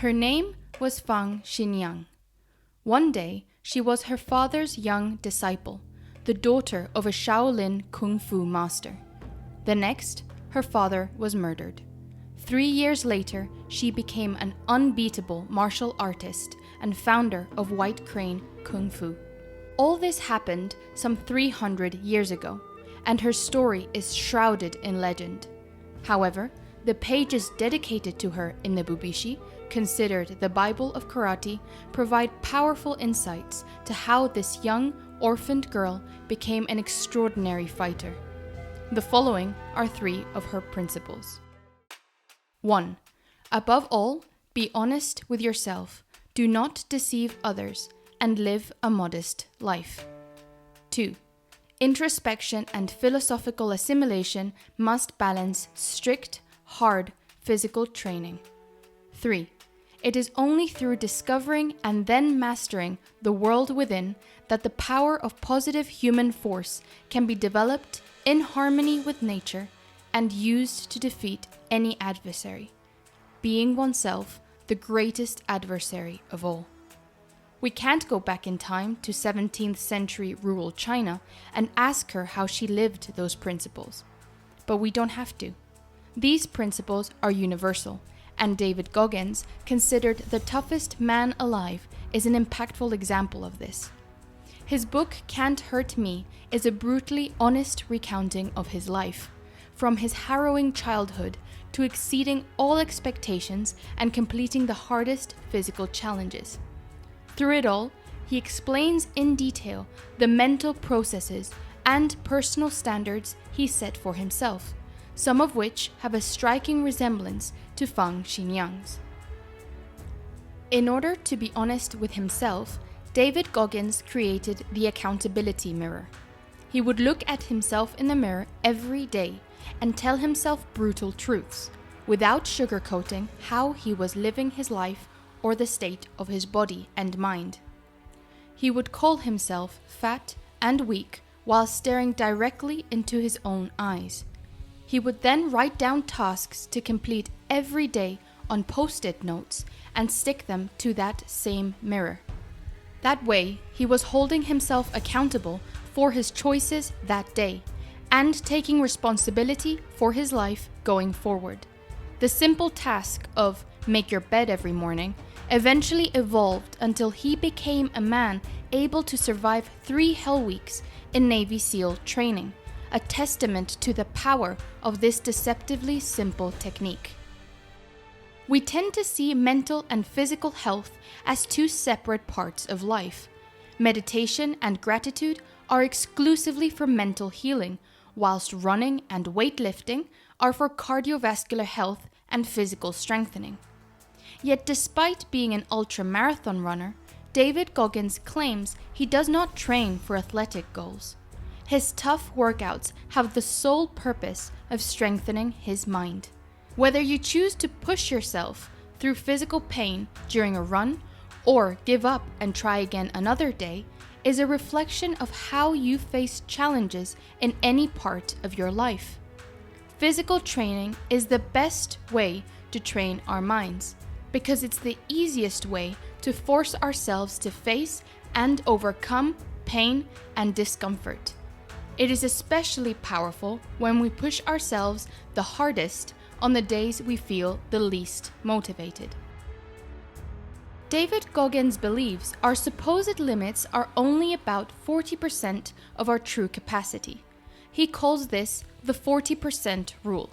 Her name was Fang Qiniang. One day, she was her father's young disciple, the daughter of a Shaolin Kung Fu master. The next, her father was murdered. 3 years later, she became an unbeatable martial artist and founder of White Crane Kung Fu. All this happened some 300 years ago, and her story is shrouded in legend. However, the pages dedicated to her in the Bubishi, considered the Bible of karate, provide powerful insights to how this young, orphaned girl became an extraordinary fighter. The following are 3 of her principles. 1. Above all, be honest with yourself, do not deceive others, and live a modest life. 2. Introspection and philosophical assimilation must balance strict, hard physical training. 3. It is only through discovering and then mastering the world within that the power of positive human force can be developed in harmony with nature and used to defeat any adversary, being oneself the greatest adversary of all. We can't go back in time to 17th century rural China and ask her how she lived those principles. But we don't have to. These principles are universal, and David Goggins, considered the toughest man alive, is an impactful example of this. His book, Can't Hurt Me, is a brutally honest recounting of his life, from his harrowing childhood to exceeding all expectations and completing the hardest physical challenges. Through it all, he explains in detail the mental processes and personal standards he set for himself, some of which have a striking resemblance to Fang Qiniang's. In order to be honest with himself, David Goggins created the accountability mirror. He would look at himself in the mirror every day and tell himself brutal truths, without sugarcoating how he was living his life or the state of his body and mind. He would call himself fat and weak while staring directly into his own eyes. He would then write down tasks to complete every day on post-it notes and stick them to that same mirror. That way, he was holding himself accountable for his choices that day and taking responsibility for his life going forward. The simple task of make your bed every morning eventually evolved until he became a man able to survive 3 hell weeks in Navy SEAL training, a testament to the power of this deceptively simple technique. We tend to see mental and physical health as 2 separate parts of life. Meditation and gratitude are exclusively for mental healing, whilst running and weightlifting are for cardiovascular health and physical strengthening. Yet despite being an ultra-marathon runner, David Goggins claims he does not train for athletic goals. His tough workouts have the sole purpose of strengthening his mind. Whether you choose to push yourself through physical pain during a run or give up and try again another day is a reflection of how you face challenges in any part of your life. Physical training is the best way to train our minds, because it's the easiest way to force ourselves to face and overcome pain and discomfort. It is especially powerful when we push ourselves the hardest on the days we feel the least motivated. David Goggins believes our supposed limits are only about 40% of our true capacity. He calls this the 40% rule.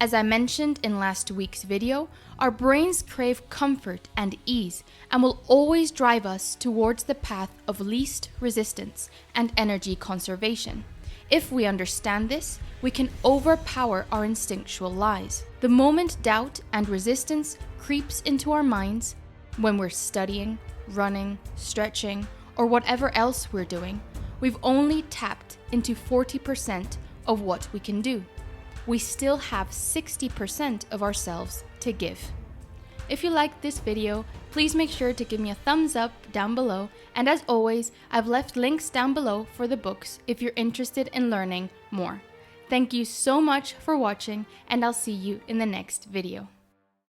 As I mentioned in last week's video, our brains crave comfort and ease and will always drive us towards the path of least resistance and energy conservation. If we understand this, we can overpower our instinctual lies. The moment doubt and resistance creeps into our minds, when we're studying, running, stretching, or whatever else we're doing, we've only tapped into 40% of what we can do. We still have 60% of ourselves to give. If you liked this video, please make sure to give me a thumbs up down below, and as always, I've left links down below for the books if you're interested in learning more. Thank you so much for watching, and I'll see you in the next video.